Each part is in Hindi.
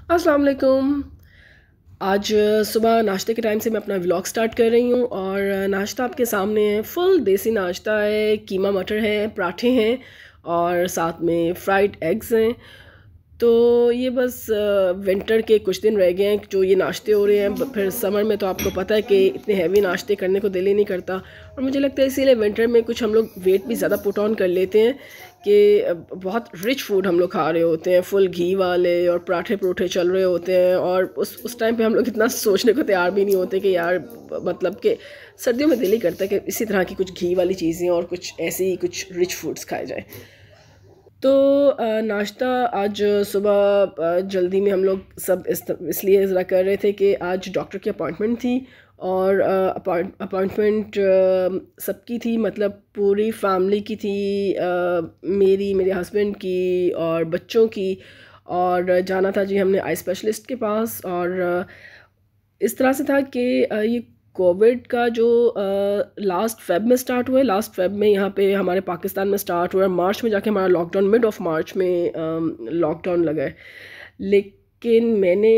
अस्सलाम वालेकुम। आज सुबह नाश्ते के टाइम से मैं अपना व्लॉग स्टार्ट कर रही हूँ और नाश्ता आपके सामने है। फुल देसी नाश्ता है, कीमा मटर है, पराठे हैं और साथ में फ्राइड एग्स हैं। तो ये बस विंटर के कुछ दिन रह गए हैं जो ये नाश्ते हो रहे हैं। फिर समर में तो आपको पता है कि इतने हैवी नाश्ते करने को दिल ही नहीं करता, और मुझे लगता है इसीलिए विंटर में कुछ हम लोग वेट भी ज़्यादा पुट ऑन कर लेते हैं कि बहुत रिच फूड हम लोग खा रहे होते हैं, फुल घी वाले, और पराठे परोठे चल रहे होते हैं। और उस टाइम पे हम लोग इतना सोचने को तैयार भी नहीं होते कि यार मतलब कि सर्दियों में दिल ही करता है कि इसी तरह की कुछ घी वाली चीज़ें और कुछ ऐसे ही कुछ रिच फूड्स खाए जाए। तो नाश्ता आज सुबह जल्दी में हम लोग सब इसलिए ज़रा कर रहे थे कि आज डॉक्टर की अपॉइंटमेंट थी। और अपॉइंटमेंट सबकी थी, मतलब पूरी फैमिली की थी, मेरे हस्बैंड की और बच्चों की। और जाना था जी हमने आई स्पेशलिस्ट के पास। और इस तरह से था कि ये कोविड का जो लास्ट फेब में स्टार्ट हुआ है, लास्ट फेब में यहाँ पे हमारे पाकिस्तान में स्टार्ट हुआ है। मार्च में जाके हमारा लॉकडाउन, मिड ऑफ मार्च में लॉकडाउन लगा है। लेकिन मैंने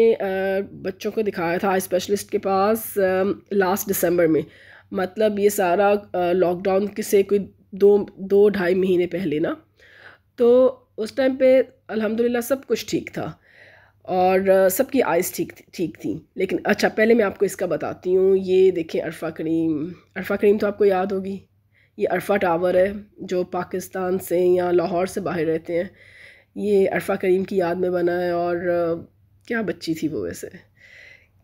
बच्चों को दिखाया था आई स्पेशलिस्ट के पास लास्ट दिसंबर में। मतलब ये सारा लॉकडाउन से कोई दो दो ढाई महीने पहले ना। तो उस टाइम पे अल्हम्दुलिल्लाह सब कुछ ठीक था और सबकी आइज़ ठीक थी। लेकिन अच्छा, पहले मैं आपको इसका बताती हूँ। ये देखें, अरफा करीम तो आपको याद होगी। ये अरफा टावर है जो पाकिस्तान से या लाहौर से बाहर रहते हैं। ये अरफा करीम की याद में बना है। और क्या बच्ची थी वो वैसे,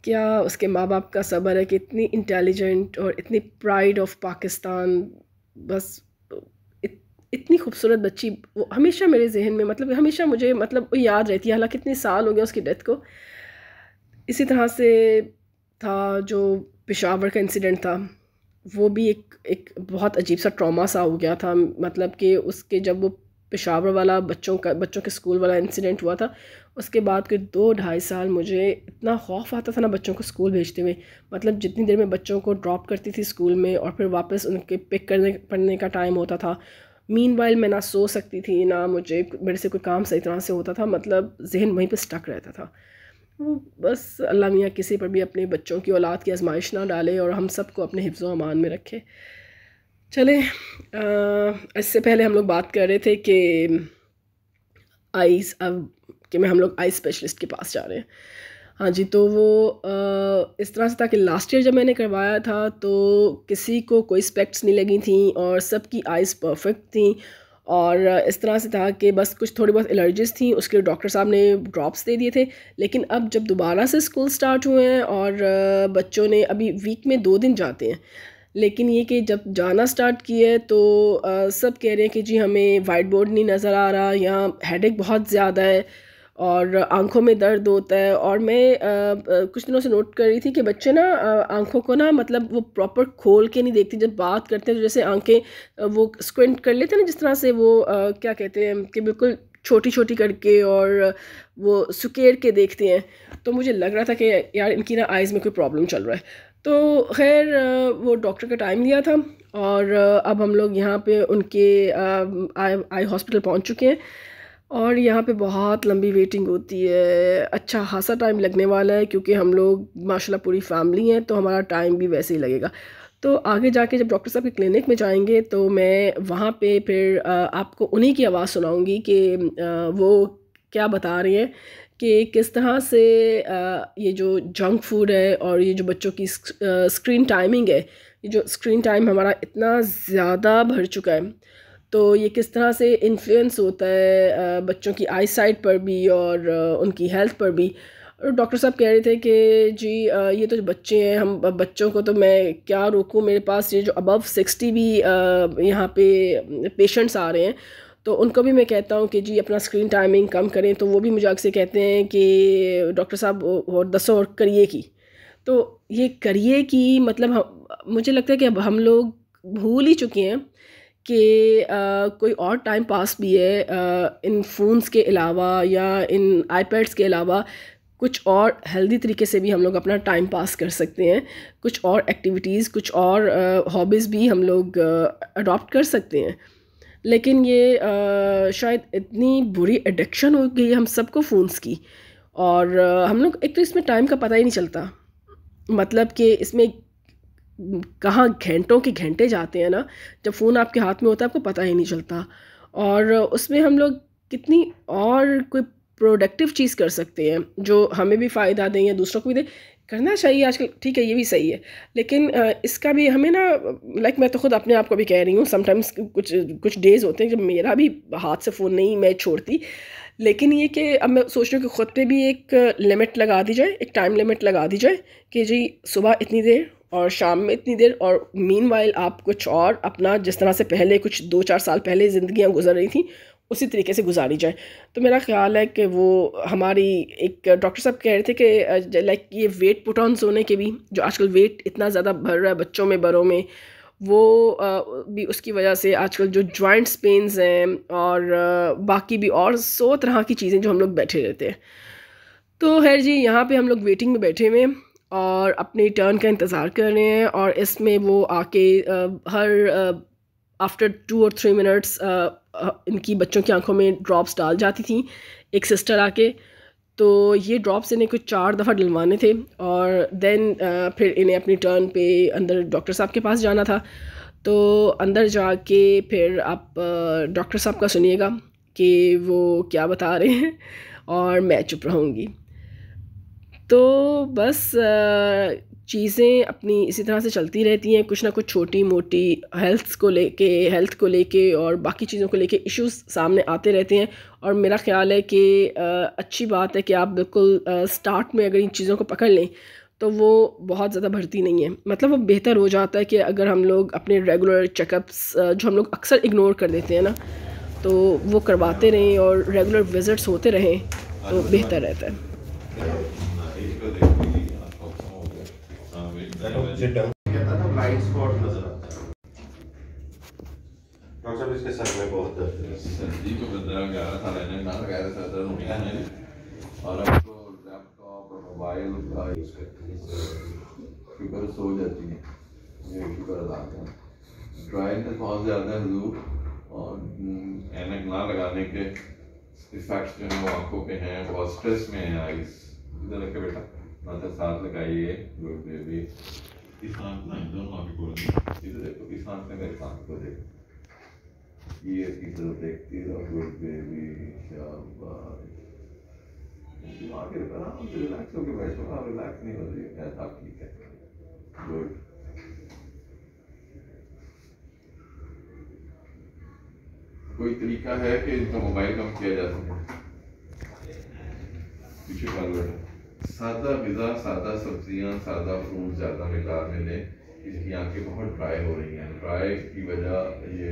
क्या उसके माँ बाप का सब्र है कि इतनी इंटेलिजेंट और इतनी प्राइड ऑफ पाकिस्तान। बस इतनी खूबसूरत बच्ची, वो हमेशा मेरे जहन में, मतलब हमेशा मुझे, मतलब वो याद रहती है। हालांकि इतने साल हो गए उसकी डेथ को। इसी तरह से था जो पेशावर का इंसिडेंट था, वो भी एक बहुत अजीब सा ट्रॉमा सा हो गया था। मतलब कि उसके जब वो पेशावर वाला बच्चों के स्कूल वाला इंसिडेंट हुआ था, उसके बाद के 2-2.5 साल मुझे इतना खौफ आता था ना बच्चों को स्कूल भेजते हुए। मतलब जितनी देर में बच्चों को ड्रॉप करती थी स्कूल में और फिर वापस उनके पिक करने पढ़ने का टाइम होता था, मीनवाइल मैं ना सो सकती थी ना मुझे मेरे से कोई काम सही तरह से होता था। मतलब जहन वहीं पे स्टक रहता था। वो बस अल्लाह मियाँ किसी पर भी अपने बच्चों की औलाद की आजमाइश ना डाले और हम सबको अपने हिफ्ज़ व अमान में रखे। चले, इससे पहले हम लोग बात कर रहे थे कि आइज़, अब कि मैं हम लोग आई स्पेशलिस्ट के पास जा रहे हैं। हाँ जी, तो वो इस तरह से था कि लास्ट ईयर जब मैंने करवाया था तो किसी को कोई स्पेक्ट्स नहीं लगी थी और सबकी आइज़ परफेक्ट थी। और इस तरह से था कि बस कुछ थोड़ी बहुत एलर्जीज थी, उसके लिए डॉक्टर साहब ने ड्रॉप्स दे दिए थे। लेकिन अब जब दोबारा से स्कूल स्टार्ट हुए हैं और बच्चों ने अभी वीक में 2 दिन जाते हैं, लेकिन ये कि जब जाना स्टार्ट किए तो सब कह रहे हैं कि जी हमें वाइट बोर्ड नहीं नज़र आ रहा, यहाँ हेडेक बहुत ज़्यादा है और आंखों में दर्द होता है। और मैं कुछ दिनों से नोट कर रही थी कि बच्चे ना आंखों को ना, मतलब वो प्रॉपर खोल के नहीं देखते। जब बात करते हैं तो जैसे आंखें वो स्क्विंट कर लेते हैं ना, जिस तरह से वो क्या कहते हैं कि बिल्कुल छोटी छोटी करके और वो सुकेर के देखते हैं। तो मुझे लग रहा था कि यार इनकी ना आइज़ में कोई प्रॉब्लम चल रहा है। तो खैर वो डॉक्टर का टाइम लिया था और अब हम लोग यहाँ पे उनके आई हॉस्पिटल पहुँच चुके हैं। और यहाँ पे बहुत लंबी वेटिंग होती है, अच्छा खासा टाइम लगने वाला है क्योंकि हम लोग माशाल्लाह पूरी फैमिली हैं, तो हमारा टाइम भी वैसे ही लगेगा। तो आगे जाके जब डॉक्टर साहब के क्लिनिक में जाएंगे तो मैं वहाँ पे फिर आपको उन्हीं की आवाज़ सुनाऊंगी कि वो क्या बता रही हैं कि किस तरह से ये जो जंक फूड है और ये जो बच्चों की स्क्रीन टाइमिंग है, ये जो स्क्रीन टाइम हमारा इतना ज़्यादा बढ़ चुका है, तो ये किस तरह से इन्फ्लुएंस होता है बच्चों की आई साइट पर भी और उनकी हेल्थ पर भी। और डॉक्टर साहब कह रहे थे कि जी ये तो जो बच्चे हैं, हम बच्चों को तो मैं क्या रोकूं, मेरे पास ये जो अबव 60 भी यहाँ पे पेशेंट्स आ रहे हैं, तो उनको भी मैं कहता हूँ कि जी अपना स्क्रीन टाइमिंग कम करें। तो वो भी मुझे अक्सर कहते हैं कि डॉक्टर साहब और दसो और करिए की। तो ये करिए की मतलब मुझे लगता है कि अब हम लोग भूल ही चुके हैं कि कोई और टाइम पास भी है इन फ़ोन्स के अलावा या इन आईपैड्स के अलावा। कुछ और हेल्दी तरीके से भी हम लोग अपना टाइम पास कर सकते हैं, कुछ और एक्टिविटीज़, कुछ और हॉबीज़ भी हम लोग अडॉप्ट कर सकते हैं। लेकिन ये शायद इतनी बुरी एडिक्शन हो गई हम सबको फ़ोन्स की, और हम लोग एक तो इसमें टाइम का पता ही नहीं चलता, मतलब कि इसमें कहाँ घंटों के घंटे जाते हैं ना, जब फ़ोन आपके हाथ में होता है आपको पता ही नहीं चलता। और उसमें हम लोग कितनी और कोई प्रोडक्टिव चीज़ कर सकते हैं जो हमें भी फ़ायदा दें या दूसरों को भी दें, करना चाहिए आजकल, ठीक है ये भी सही है। लेकिन इसका भी हमें ना, लाइक मैं तो खुद अपने आप को भी कह रही हूँ, समटाइम्स कुछ कुछ डेज़ होते हैं जब मेरा भी हाथ से फ़ोन नहीं मैं छोड़ती, लेकिन ये कि अब मैं सोच रही हूँ कि ख़ुद पे भी एक लिमिट लगा दी जाए, एक टाइम लिमिट लगा दी जाए कि जी सुबह इतनी देर और शाम में इतनी देर, और मीनवाइल आप कुछ और अपना जिस तरह से पहले कुछ 2-4 साल पहले ज़िंदगियाँ गुजर रही थी उसी तरीके से गुजारी जाए। तो मेरा ख़्याल है कि वो हमारी, एक डॉक्टर साहब कह रहे थे कि लाइक ये वेट पुट ऑन होने के भी, जो आजकल वेट इतना ज़्यादा बढ़ रहा है बच्चों में बड़ों में, वो भी उसकी वजह से आजकल जो जॉइंट्स पेन्स हैं और बाकी भी और 100 तरह की चीज़ें जो हम लोग बैठे रहते हैं। तो खैर जी, यहाँ पे हम लोग वेटिंग में बैठे हुए हैं और अपनी टर्न का इंतज़ार कर रहे हैं, और इसमें वो आके हर आफ्टर 2 और 3 मिनट्स इनकी बच्चों की आंखों में ड्रॉप्स डाल जाती थी एक सिस्टर आके। तो ये ड्रॉप्स इन्हें कुछ 4 दफ़ा डलवाने थे, और देन फिर इन्हें अपनी टर्न पे अंदर डॉक्टर साहब के पास जाना था। तो अंदर जाके फिर आप डॉक्टर साहब का सुनिएगा कि वो क्या बता रहे हैं, और मैं चुप रहूँगी। तो बस चीज़ें अपनी इसी तरह से चलती रहती हैं, कुछ ना कुछ छोटी मोटी हेल्थ को लेके और बाकी चीज़ों को लेके इश्यूज़ सामने आते रहते हैं। और मेरा ख़्याल है कि अच्छी बात है कि आप बिल्कुल स्टार्ट में अगर इन चीज़ों को पकड़ लें तो वो बहुत ज़्यादा बढ़ती नहीं है, मतलब वो बेहतर हो जाता है कि अगर हम लोग अपने रेगुलर चेकअप्स जो हम लोग अक्सर इग्नोर कर देते हैं ना, तो वो करवाते रहें और रेगुलर विज़िट्स होते रहें तो बेहतर रहता है। इसके सर में बहुत दर्द है। सर्दी को 15-11 साल रहने ना लगाया था, सर हो गया है, और अब तो लैपटॉप और मोबाइल का यूज़ करते हैं, शुगर सो जाती है, ये शुगर अदा है। ड्राइनेस बहुत ज़्यादा है हुजूर, और ऐनक ना लगाने के इफेक्ट्स जो है वो आँखों पे हैं, बहुत स्ट्रेस में है आइस। इधर रखे बेटा, मतलब साथ लगाइए, गुड बेबी। इस आँख ना, दोनों आँखें खोलेंगे, इधर देखो, इस आँख में मेरे आँख को देखो, ये की तरफ देखती रहो, गुड बेबी, शाबाश। आगे आराम से रिलैक्स होकर बैठो, आप रिलैक्स नहीं हो रही है, ऐसा ठीक है, गुड। कोई तरीका है कि इनका मोबाइल कम किया जा सके? पीछे कर बेटा, सादा ग़िज़ा, सादा सब्जियां, सादा फ्रूट ज़्यादा मिला में लें। इसकी आंखें बहुत ड्राई हो रही हैं, ड्राई की वजह ये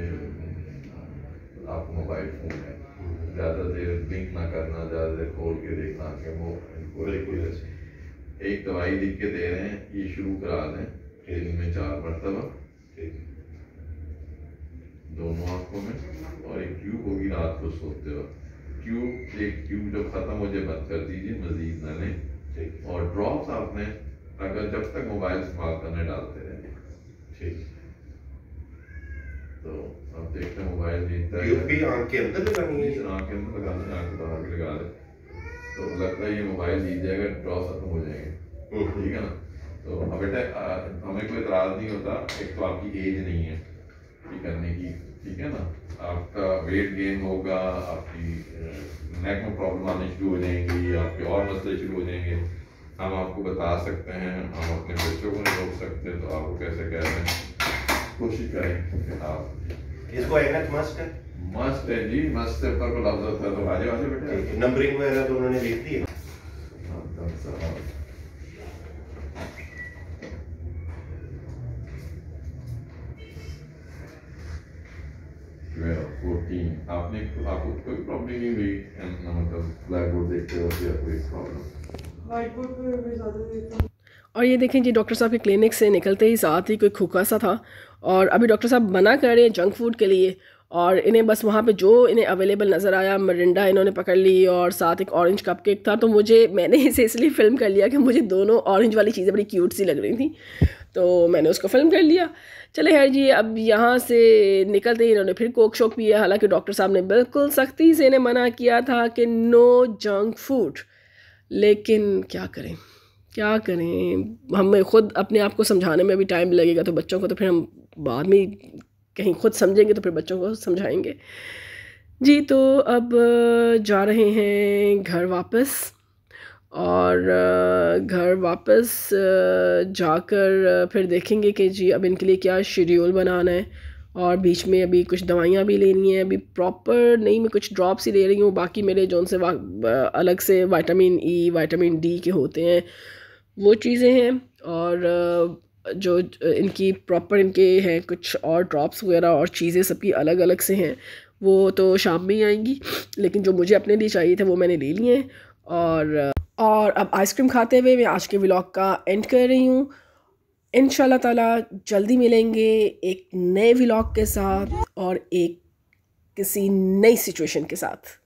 आपको मोबाइल फ़ोन है, ज़्यादा देर ब्लिंक ना करना, ज़्यादा देर खोल के देखना कि वो इनको एक दवाई लिख के दे रहे हैं, ये शुरू करा दें दिन में 4 मरतबा, दोनों आँखों में, और एक ट्यूब होगी रात को सोते वक्त। एक ट्यूब जब ख़त्म हो जाए बंद कर दीजिए, मज़ीद न लें। और ड्रॉप्स आपने अगर जब तक मोबाइल इस्तेमाल करने डालते रहें, ठीक। तो अब देखते हैं मोबाइल जीतता है, आँख के अंदर लगानी है, आँख के अंदर लगा दें, आँख बाहर भी लगा दें, तो लगता है ये मोबाइल जीत जाएगा, ड्रॉप्स खत्म हो जाएंगे, ठीक है ना। तो अब बेटा हमें कोई इतराज़ नहीं होता, एक तो आपकी एज नहीं है ये करने की, ठीक है ना, आपका वेट गेन होगा, आपकी नेक में प्रॉब्लम आने शुरू हो जाएंगी, आपके और मसले शुरू हो जाएंगे, हम आपको बता सकते हैं, हम अपने बच्चों को नहीं रोक सकते, तो आपको कैसे कह रहे हैं, कोशिश करें आप इसको ऐनक मस्ट है, मस्त है जी, मस्त है, पर को लफ्ज़ होता है तो आजे वाले बेटे नंबरिंग वगैरह तो उन्होंने लिख दी है। आपको कोई प्रॉब्लम नहीं हुई, मतलब ब्लैक बोर्ड देखते वक्त या कोई प्रॉब्लम? वाइट बोर्ड पे भी ज़्यादा देखता हूँ। और ये देखें जी, डॉक्टर साहब के क्लिनिक से निकलते ही साथ ही कोई खोखा सा था, और अभी डॉक्टर साहब मना कर रहे हैं जंक फूड के लिए, और इन्हें बस वहाँ पे जो इन्हें अवेलेबल नज़र आया, मरिंडा इन्होंने पकड़ ली और साथ एक ऑरेंज कप केक था। तो मैंने इसे इसलिए फ़िल्म कर लिया कि मुझे दोनों ऑरेंज वाली चीज़ें बड़ी क्यूट सी लग रही थी, तो मैंने उसको फ़िल्म कर लिया। चले खैर जी, अब यहाँ से निकलते ही इन्होंने फिर कोक शोक पिया, हालांकि डॉक्टर साहब ने बिल्कुल सख्ती से इन्हें मना किया था कि नो जंक फूड, लेकिन क्या करें, क्या करें, हमें ख़ुद अपने आप को समझाने में भी टाइम लगेगा, तो बच्चों को तो फिर हम बाद में कहीं ख़ुद समझेंगे तो फिर बच्चों को समझाएंगे जी। तो अब जा रहे हैं घर वापस, और घर वापस जाकर फिर देखेंगे कि जी अब इनके लिए क्या शेड्यूल बनाना है, और बीच में अभी कुछ दवाइयाँ भी लेनी है। अभी प्रॉपर नहीं, मैं कुछ ड्रॉप्स ही ले रही हूँ, बाकी मेरे जो उनसे अलग से विटामिन ई विटामिन डी के होते हैं वो चीज़ें हैं, और जो इनकी प्रॉपर इनके हैं कुछ और ड्रॉप्स वगैरह और चीज़ें सबकी अलग अलग से हैं, वो तो शाम में ही आएंगी, लेकिन जो मुझे अपने लिए चाहिए थे वो मैंने ले लिए हैं। और अब आइसक्रीम खाते हुए मैं आज के व्लॉग का एंड कर रही हूँ। इंशाल्लाह ताला जल्दी मिलेंगे एक नए व्लॉग के साथ और एक किसी नई सिचुएशन के साथ।